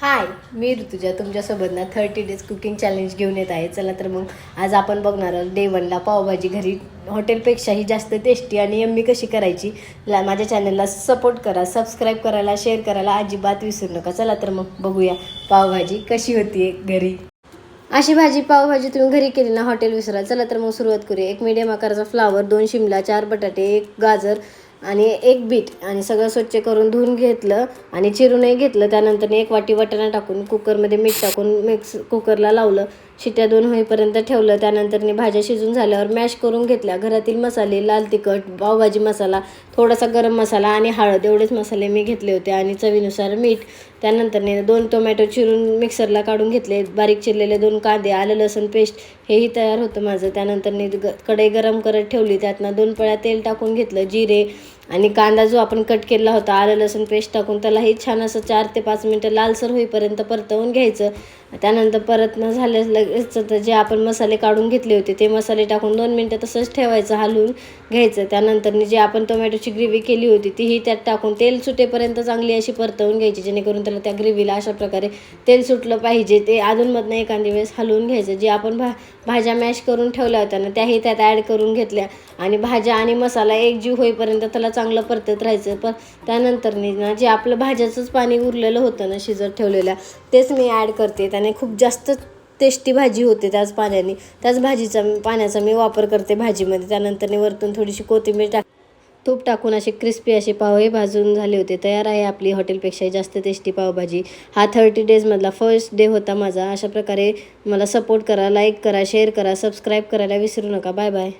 हाय, मी ऋतुजा तुमच्यासोबत ना 30 days cooking challenge घेऊन येत आहे. चला तर मग आज आपण बघणार आहोत डे 1ला पावभाजी घरी हॉटेलपेक्षाही जास्त टेस्टी आणि यम्मी कशी करायची. माझ्या चॅनलला सपोर्ट करा, सबस्क्राईब करायला, शेअर करायला अजिबात विसरू नका. चला तर मग बघूया पावभाजी कशी होती घरी. अशी पावभाजी तुम्ही घरी केली ना हॉटेल विसरा. चला तर मग सुरुवात करूया. एक मीडियम आकाराचा फ्लावर, 2 शिमला, 4 बटाटे, 1 गाजर आणि 1 बीट आणि सगळं स्वच्छ करून धुवून घेतलं आणि चिरूनही घेतलं. त्यानंतर 1 वाटी वाटाणा टाकून कुकरमध्ये मीठ टाकून मिक्स कुकरला लावलं. शिट्या 2 होईपर्यंत ठेवलं. त्यानंतर भाज्या शिजून झाल्यावर मॅश करून घेतल्या. घरातील मसाले, लाल तिखट, पावभाजी मसाला, थोडासा गरम मसाला आणि हळद एवढेच मसाले मी घेतले होते आणि चवीनुसार मीठ. त्यानंतर 2 टोमॅटो चिरून मिक्सरला काढून घेतले. बारीक चिरलेले 2 कांदे, आलं लसूण पेस्ट हेही तयार होतं माझं. त्यानंतर कढई गरम करत ठेवली. त्यातनं 2 पळ्या तेल टाकून घेतलं. जिरे आणि कांदा जो आपण कट केला होता आलं लसूण पेस्ट टाकून त्यालाही छान असं 4 ते 5 मिनटं लालसर होईपर्यंत परतवून घ्यायचं. त्यानंतर परतणं झालं लगेच तर जे आपण मसाले काढून घेतले होते ते मसाले टाकून 2 मिनटं तसंच ठेवायचं, हलवून घ्यायचं. त्यानंतर जे आपण टोमॅटोची ग्रेव्ही केली होती तीही त्यात टाकून तेल सुटेपर्यंत चांगली अशी परतवून घ्यायची, जेणेकरून त्याला त्या ग्रेव्हीला अशा प्रकारे तेल सुटलं पाहिजे. ते अधूनमधनं एखाद्या वेळेस हलवून घ्यायचं. जे आपण भाज्या मॅश करून ठेवल्या होत्या ना त्याही त्यात ॲड करून घेतल्या आणि भाज्या आणि मसाला एकजीव होईपर्यंत त्याला चांगलं परतत राहायचं. त्यानंतर ना जे आपलं भाज्याचंच पाणी उरलेलं होतं ना शिजत ठेवलेलं तेच मी ॲड करते. त्याने खूप जास्त टेस्टी भाजी होते. त्याच पाण्याने, त्याच पाण्याचा मी वापर करते भाजीमध्ये. त्यानंतर वरतून थोडीशी कोथिंबीर तूप टाकून असे क्रिस्पी असे पावही भाजून झाले होते. तयार आहे आपली हॉटेलपेक्षाही जास्त टेस्टी पावभाजी. हा 30 डेजमधला फर्स्ट डे होता माझा. अशा प्रकारे मला सपोर्ट करा, लाईक करा, शेअर करा, सबस्क्राईब करायला विसरू नका. Bye bye.